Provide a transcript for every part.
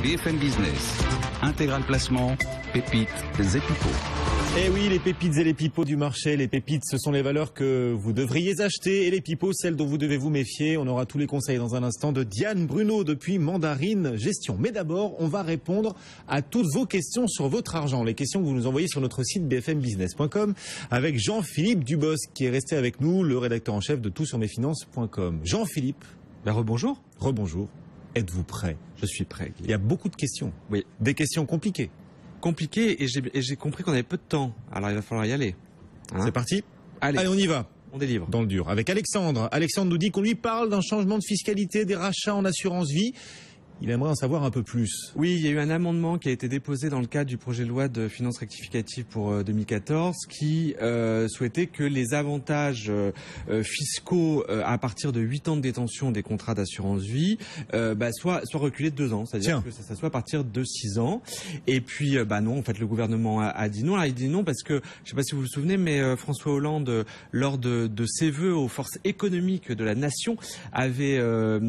BFM Business. Intégral Placement, pépites et pipeaux. Eh oui, les pépites et les pipeaux du marché. Les pépites, ce sont les valeurs que vous devriez acheter. Et les pipeaux, celles dont vous devez vous méfier. On aura tous les conseils dans un instant de Diane Bruno depuis Mandarine Gestion. Mais d'abord, on va répondre à toutes vos questions sur votre argent. Les questions que vous nous envoyez sur notre site bfmbusiness.com avec Jean-Philippe Dubos qui est resté avec nous, le rédacteur en chef de toutsurmesfinances.com. Jean-Philippe. Rebonjour. Rebonjour. Êtes-vous prêt? Je suis prêt. Il y a beaucoup de questions. Oui. Des questions compliquées. Compliqué et j'ai compris qu'on avait peu de temps. Alors il va falloir y aller. Hein? C'est parti? Allez, on y va. On délivre. Dans le dur. Avec Alexandre. Alexandre nous dit qu'on lui parle d'un changement de fiscalité des rachats en assurance vie. Il aimerait en savoir un peu plus. Oui, il y a eu un amendement qui a été déposé dans le cadre du projet de loi de finances rectificative pour 2014 qui souhaitait que les avantages fiscaux à partir de 8 ans de détention des contrats d'assurance vie soient reculés de 2 ans. C'est-à-dire que ça soit à partir de 6 ans. Et puis, non, en fait, le gouvernement a dit non. Alors, il dit non parce que, je ne sais pas si vous vous souvenez, mais François Hollande, lors de ses vœux aux forces économiques de la nation, avait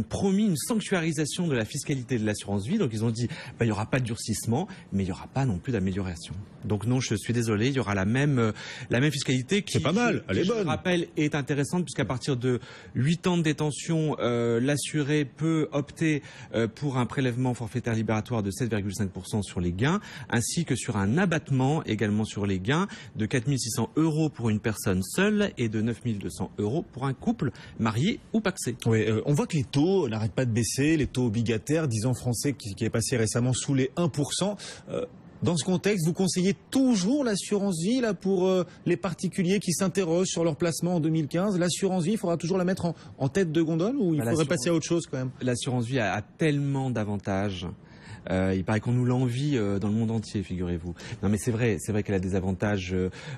promis une sanctuarisation de la fiscalité de l'assurance vie. Donc ils ont dit il n'y aura pas de durcissement, mais il n'y aura pas non plus d'amélioration. Donc non, je suis désolé, il y aura la même fiscalité qui, c'est pas mal, elle est bonne. Je le rappelle, est intéressante puisqu'à partir de 8 ans de détention, l'assuré peut opter pour un prélèvement forfaitaire libératoire de 7,5% sur les gains, ainsi que sur un abattement également sur les gains de 4 600 € pour une personne seule et de 9 200 € pour un couple marié ou pacsé. Oui, on voit que les taux n'arrêtent pas de baisser, les taux obligataires, 10 ans français qui est passé récemment sous les 1%. Dans ce contexte, vous conseillez toujours l'assurance vie là pour les particuliers qui s'interrogent sur leur placement en 2015. L'assurance vie, il faudra toujours la mettre en tête de gondole ou il faudrait passer à autre chose quand même? L'assurance vie a tellement d'avantages. Il paraît qu'on nous l'envie dans le monde entier, figurez-vous. Non, mais c'est vrai qu'elle a des avantages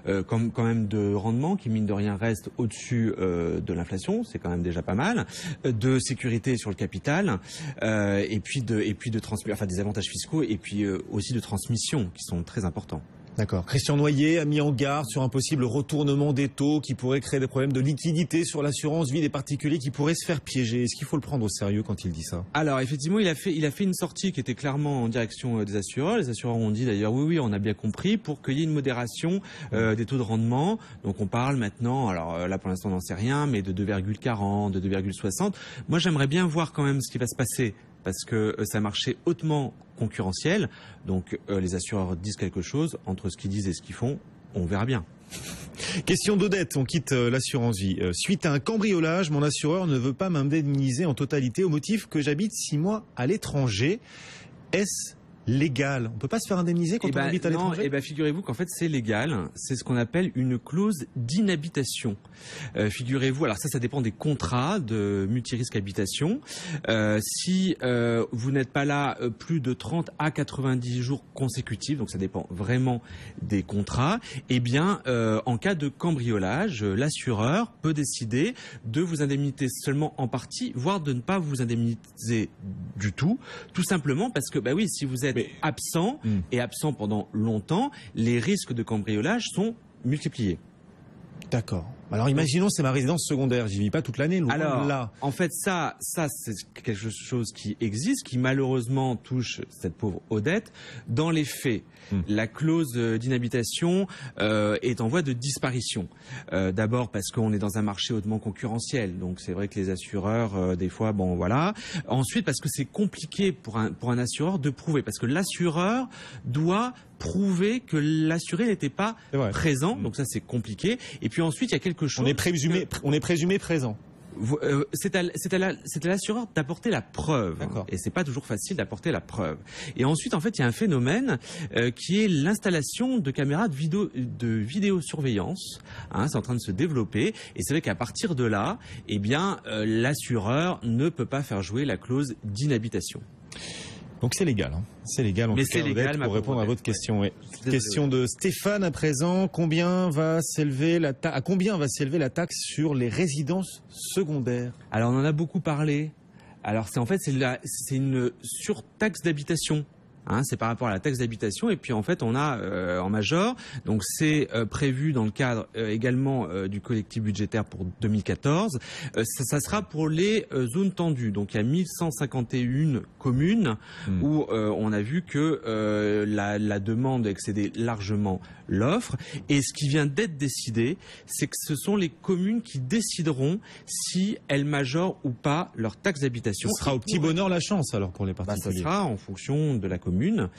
quand même de rendement qui, mine de rien, restent au-dessus de l'inflation. C'est quand même déjà pas mal. De sécurité sur le capital, et puis de transmission, enfin des avantages fiscaux, et puis aussi de transmission qui sont très importants. D'accord. Christian Noyer a mis en garde sur un possible retournement des taux qui pourrait créer des problèmes de liquidité sur l'assurance vie des particuliers qui pourraient se faire piéger. Est-ce qu'il faut le prendre au sérieux quand il dit ça? Alors effectivement, il a fait une sortie qui était clairement en direction des assureurs. Les assureurs ont dit d'ailleurs oui, on a bien compris, pour qu'il y ait une modération des taux de rendement. Donc on parle maintenant, alors là pour l'instant on n'en sait rien, mais de 2,40, de 2,60. Moi j'aimerais bien voir quand même ce qui va se passer, parce que c'est un marché hautement concurrentiel, donc les assureurs disent quelque chose, entre ce qu'ils disent et ce qu'ils font, on verra bien. Question d'Odette, on quitte l'assurance vie. Suite à un cambriolage, mon assureur ne veut pas m'indemniser en totalité au motif que j'habite 6 mois à l'étranger. Est-ce légal? On peut pas se faire indemniser quand on habite à l'étranger? Figurez-vous qu'en fait c'est légal. C'est ce qu'on appelle une clause d'inhabitation. Figurez-vous, alors ça dépend des contrats de multirisque habitation. Si vous n'êtes pas là plus de 30 à 90 jours consécutifs, donc ça dépend vraiment des contrats, en cas de cambriolage, l'assureur peut décider de vous indemniser seulement en partie, voire de ne pas vous indemniser du tout simplement parce que si vous êtes absent et absent pendant longtemps, les risques de cambriolage sont multipliés. D'accord. Alors imaginons c'est ma résidence secondaire, j'y vis pas toute l'année. Alors là. En fait ça c'est quelque chose qui existe, qui malheureusement touche cette pauvre Odette. Dans les faits, la clause d'inhabitation est en voie de disparition. D'abord parce qu'on est dans un marché hautement concurrentiel, donc c'est vrai que les assureurs des fois voilà. Ensuite parce que c'est compliqué pour un assureur de prouver, parce que l'assureur doit prouver que l'assuré n'était pas présent, donc ça c'est compliqué. Et puis ensuite il y a quelque chose. On est présumé présent. C'est à l'assureur d'apporter la preuve, et c'est pas toujours facile d'apporter la preuve. Et ensuite, en fait, il y a un phénomène qui est l'installation de caméras de vidéosurveillance. C'est en train de se développer, et c'est vrai qu'à partir de là, l'assureur ne peut pas faire jouer la clause d'inhabitation. Donc c'est légal, c'est légal. Mais c'est légal pour répondre à votre question. Oui. Question de Stéphane à présent. À combien va s'élever la taxe sur les résidences secondaires? Alors on en a beaucoup parlé. Alors c'est une surtaxe d'habitation. Hein, c'est par rapport à la taxe d'habitation. Et puis en fait, on a en major, donc c'est prévu dans le cadre également du collectif budgétaire pour 2014. Ça sera pour les zones tendues. Donc il y a 1151 communes où on a vu que la demande excédait largement l'offre. Et ce qui vient d'être décidé, c'est que ce sont les communes qui décideront si elles majorent ou pas leur taxe d'habitation. Ce sera au petit bonheur la chance alors pour les particuliers. Ça sera en fonction de la commune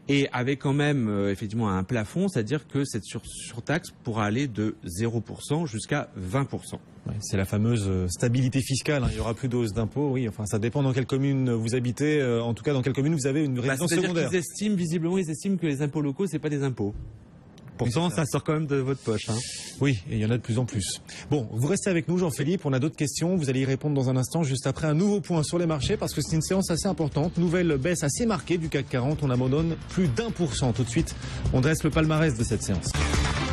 et avec quand même effectivement un plafond, c'est-à-dire que cette surtaxe pourra aller de 0% jusqu'à 20%. Ouais, c'est la fameuse stabilité fiscale. Hein. Il y aura plus de hausse d'impôts. Oui, enfin, ça dépend dans quelle commune vous habitez. En tout cas, dans quelle commune vous avez une résidence secondaire. Visiblement, ils estiment que les impôts locaux, c'est pas des impôts. Pourtant, ça sort quand même de votre poche. Hein. Oui, et il y en a de plus en plus. Bon, vous restez avec nous, Jean-Philippe. On a d'autres questions. Vous allez y répondre dans un instant, juste après un nouveau point sur les marchés, parce que c'est une séance assez importante. Nouvelle baisse assez marquée du CAC 40. On abandonne plus d'1%. Tout de suite, on dresse le palmarès de cette séance.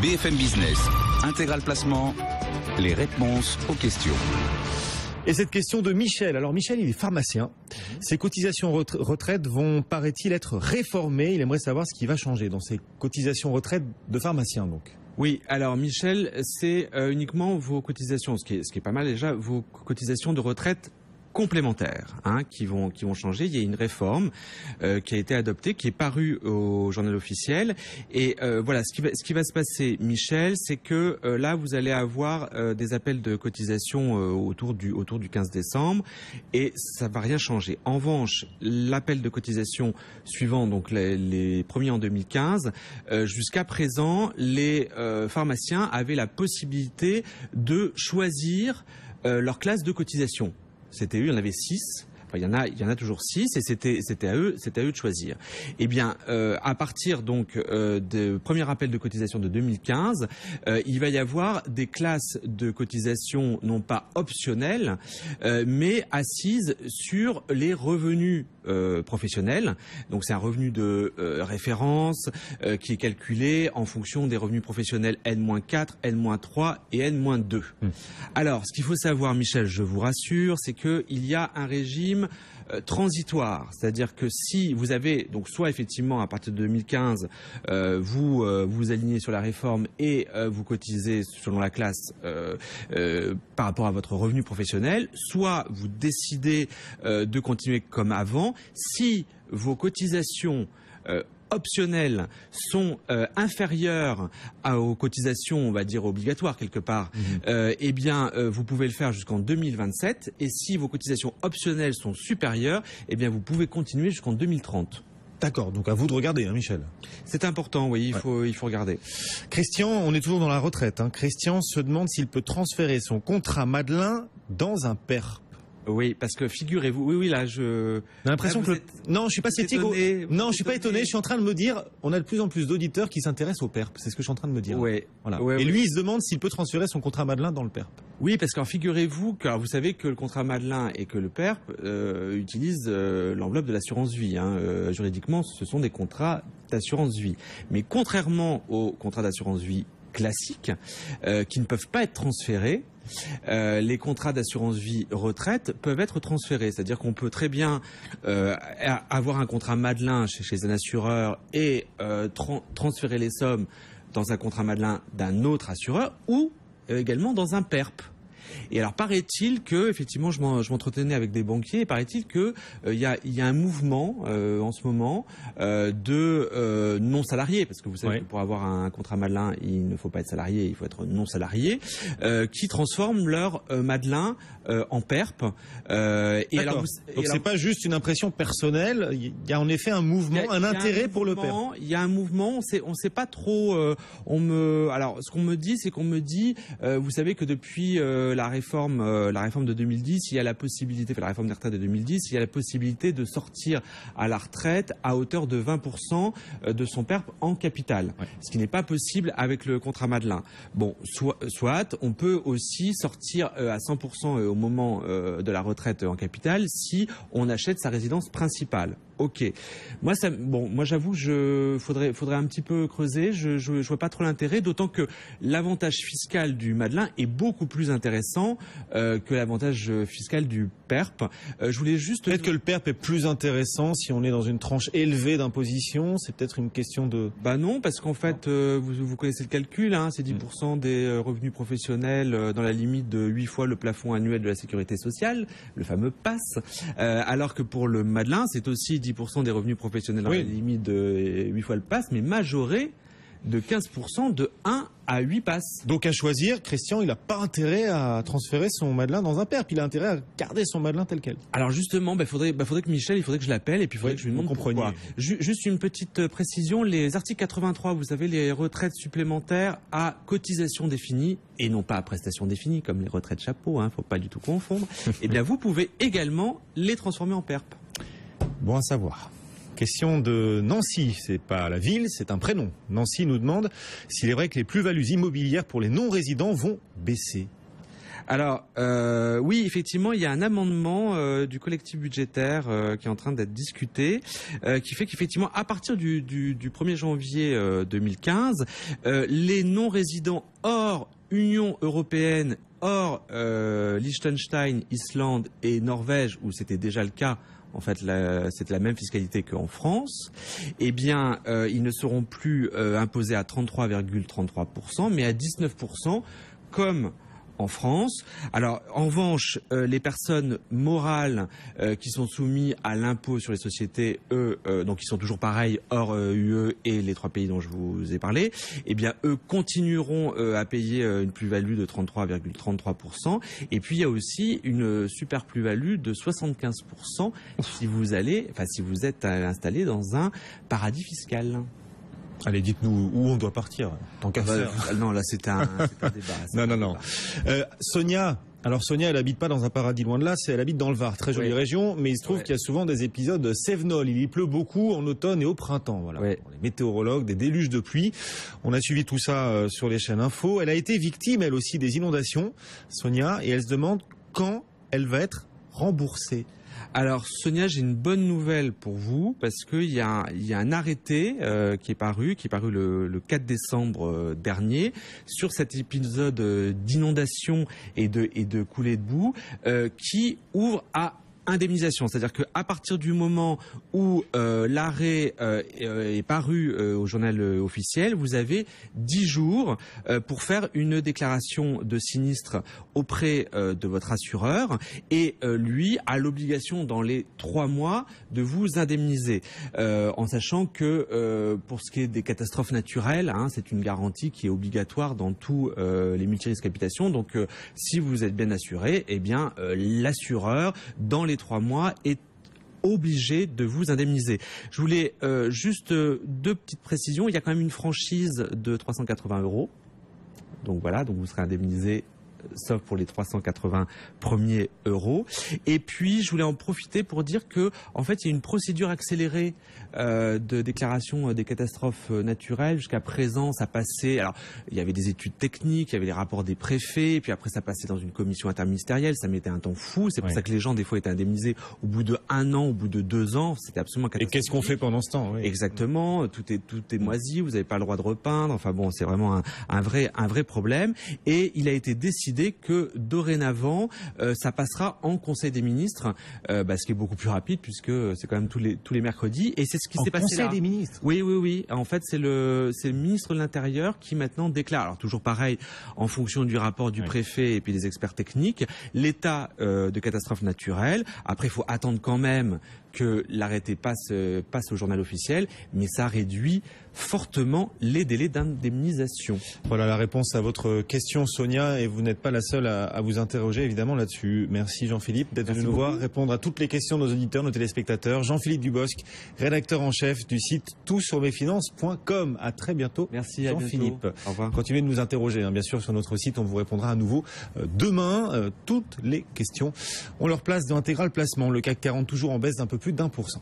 BFM Business, intégral placement, les réponses aux questions. Et cette question de Michel. Alors Michel, il est pharmacien. Ses cotisations retraite vont, paraît-il, être réformées. Il aimerait savoir ce qui va changer dans ses cotisations retraite de pharmacien, donc. Oui, alors Michel, c'est uniquement vos cotisations, ce qui est pas mal déjà, vos cotisations de retraite complémentaires qui vont changer. Il y a une réforme qui a été adoptée, qui est parue au journal officiel. Et voilà, ce qui va se passer, Michel, c'est que là, vous allez avoir des appels de cotisation autour du 15 décembre et ça va rien changer. En revanche, l'appel de cotisation suivant, donc les premiers en 2015, jusqu'à présent, les pharmaciens avaient la possibilité de choisir leur classe de cotisation. C'était eux, il y en avait 6. Enfin, il y en a toujours 6 et c'était à eux de choisir. Eh bien, à partir donc de premier appel de cotisation de 2015, il va y avoir des classes de cotisation non pas optionnelles, mais assises sur les revenus professionnels. Donc c'est un revenu de référence qui est calculé en fonction des revenus professionnels N-4, N-3 et N-2. Alors, ce qu'il faut savoir, Michel, je vous rassure, c'est qu'il y a un régime transitoire, c'est-à-dire que si vous avez, donc soit effectivement à partir de 2015, vous vous alignez sur la réforme et vous cotisez selon la classe par rapport à votre revenu professionnel, soit vous décidez de continuer comme avant. Si vos cotisations optionnelles sont inférieures aux cotisations, on va dire obligatoires quelque part, eh bien vous pouvez le faire jusqu'en 2027 et si vos cotisations optionnelles sont supérieures, eh bien vous pouvez continuer jusqu'en 2030. D'accord, donc à vous de regarder, hein, Michel. C'est important, oui, il faut regarder. Christian, on est toujours dans la retraite. Hein. Christian se demande s'il peut transférer son contrat Madelin dans un PERP. Oui, parce que figurez-vous, oui, là, j'ai l'impression que non, je suis pas sceptique. Non, je suis pas étonné. Je suis en train de me dire, on a de plus en plus d'auditeurs qui s'intéressent au PERP. C'est ce que je suis en train de me dire. Oui. Voilà. Ouais, et lui, il se demande s'il peut transférer son contrat Madelin dans le PERP. Oui, parce que figurez-vous que vous savez que le contrat Madelin et que le PERP utilisent l'enveloppe de l'assurance vie. Juridiquement, ce sont des contrats d'assurance vie. Mais contrairement aux contrats d'assurance vie classiques, qui ne peuvent pas être transférés, les contrats d'assurance vie retraite peuvent être transférés. C'est-à-dire qu'on peut très bien avoir un contrat Madelin chez un assureur et transférer les sommes dans un contrat Madelin d'un autre assureur ou également dans un PERP. Et alors paraît-il que, effectivement, je m'entretenais avec des banquiers, et paraît-il que il y a un mouvement en ce moment de non salariés, parce que vous savez que pour avoir un contrat Madelin, il ne faut pas être salarié, il faut être non salarié, qui transforment leur Madelin en PERP. Et alors, donc c'est pas juste une impression personnelle, il y a en effet un mouvement, un intérêt pour le PERP. Il y a un mouvement, on sait pas trop. Alors, ce qu'on me dit, c'est qu'on me dit, vous savez que depuis la réforme de 2010, il y a la possibilité, la réforme des retraites de 2010, il y a la possibilité de sortir à la retraite à hauteur de 20% de son PERP en capital, ce qui n'est pas possible avec le contrat Madelin. Bon, soit on peut aussi sortir à 100% au moment de la retraite en capital si on achète sa résidence principale. Ok. Moi, j'avoue, faudrait un petit peu creuser. Je vois pas trop l'intérêt, d'autant que l'avantage fiscal du Madelin est beaucoup plus intéressant que l'avantage fiscal du PERP. Je voulais juste peut-être que le PERP est plus intéressant si on est dans une tranche élevée d'imposition. C'est peut-être une question de. Bah non, parce qu'en fait, vous connaissez le calcul. Hein, c'est 10% des revenus professionnels dans la limite de 8 fois le plafond annuel de la sécurité sociale, le fameux PASS. Alors que pour le Madelin, c'est aussi 10% des revenus professionnels dans la limite de 8 fois le PASS, mais majoré de 15% de 1 à 8 passes. Donc à choisir, Christian, il n'a pas intérêt à transférer son Madelin dans un PERP, il a intérêt à garder son Madelin tel quel. Alors justement, faudrait que Michel, il faudrait que je l'appelle et puis il faudrait que je lui demande pourquoi. Juste une petite précision, les articles 83, vous savez, les retraites supplémentaires à cotisation définie et non pas à prestation définie comme les retraites chapeau, hein, faut pas du tout confondre. Eh bien, vous pouvez également les transformer en PERP. Bon à savoir. Question de Nancy, c'est pas la ville, c'est un prénom. Nancy nous demande s'il est vrai que les plus-values immobilières pour les non-résidents vont baisser. Alors, oui, effectivement, il y a un amendement du collectif budgétaire qui est en train d'être discuté, qui fait qu'effectivement, à partir du 1er janvier 2015, les non-résidents hors Union européenne, hors Liechtenstein, Islande et Norvège, où c'était déjà le cas, en fait, c'était la même fiscalité qu'en France. Eh bien, ils ne seront plus imposés à 33,33%, mais à 19%, comme en France. Alors, en revanche, les personnes morales qui sont soumises à l'impôt sur les sociétés, eux, donc ils sont toujours pareils, hors UE et les 3 pays dont je vous ai parlé, eh bien, eux continueront à payer une plus-value de 33,33%. Et puis, il y a aussi une super plus-value de 75% si vous êtes installé dans un paradis fiscal. Allez, dites-nous où on doit partir, tant qu'à faire. Non, là, c'est un débat. Non. Sonia, elle habite pas dans un paradis, loin de là, elle habite dans le Var, très jolie région, mais il se trouve qu'il y a souvent des épisodes cévenols. Il y pleut beaucoup en automne et au printemps, voilà. Pour les météorologues, des déluges de pluie. On a suivi tout ça sur les chaînes info. Elle a été victime, elle aussi, des inondations, Sonia, et elle se demande quand elle va être remboursée. Alors Sonia, j'ai une bonne nouvelle pour vous parce qu'il y a un arrêté qui est paru le 4 décembre dernier sur cet épisode d'inondation et de coulée de boue qui ouvre à indemnisation, c'est-à-dire qu'à partir du moment où l'arrêt est paru au journal officiel, vous avez 10 jours pour faire une déclaration de sinistre auprès de votre assureur et lui a l'obligation dans les 3 mois de vous indemniser, en sachant que pour ce qui est des catastrophes naturelles, hein, c'est une garantie qui est obligatoire dans tous les multirisques habitations. Donc si vous êtes bien assuré, eh bien l'assureur dans les 3 mois est obligé de vous indemniser. Je voulais juste 2 petites précisions. Il y a quand même une franchise de 380 €. Donc voilà, donc vous serez indemnisé sauf pour les 380 premiers euros. Et puis, je voulais en profiter pour dire que, en fait, il y a une procédure accélérée de déclaration des catastrophes naturelles. Jusqu'à présent, ça passait. Alors, il y avait des études techniques, il y avait les rapports des préfets, puis après, ça passait dans une commission interministérielle. Ça mettait un temps fou. C'est pour ça que les gens, des fois, étaient indemnisés au bout de 1 an, au bout de 2 ans. C'était absolument catastrophique. Et qu'est-ce qu'on fait pendant ce temps? Exactement. Tout est moisi. Vous n'avez pas le droit de repeindre. Enfin bon, c'est vraiment un vrai problème. Et il a été décidé que dorénavant, ça passera en Conseil des ministres, ce qui est beaucoup plus rapide puisque c'est quand même tous les mercredis. Et c'est ce qui s'est passé là. Conseil des ministres. Oui. En fait, c'est le ministre de l'Intérieur qui maintenant déclare. Alors toujours pareil, en fonction du rapport du préfet et puis des experts techniques, l'état de catastrophe naturelle. Après, il faut attendre quand même que l'arrêté passe au journal officiel, mais ça réduit fortement les délais d'indemnisation. Voilà la réponse à votre question, Sonia, et vous n'êtes pas la seule à vous interroger évidemment là-dessus. Merci Jean-Philippe d'être venu nous voir, répondre à toutes les questions de nos auditeurs, nos téléspectateurs. Jean-Philippe Dubosc, rédacteur en chef du site toutsurmesfinances.com. À très bientôt. Merci Jean-Philippe. Au revoir. Continuez de nous interroger, bien sûr, sur notre site. On vous répondra à nouveau demain. Toutes les questions ont leur place dans Intégral Placement. Le CAC 40 toujours en baisse d'un peu plus d'1%.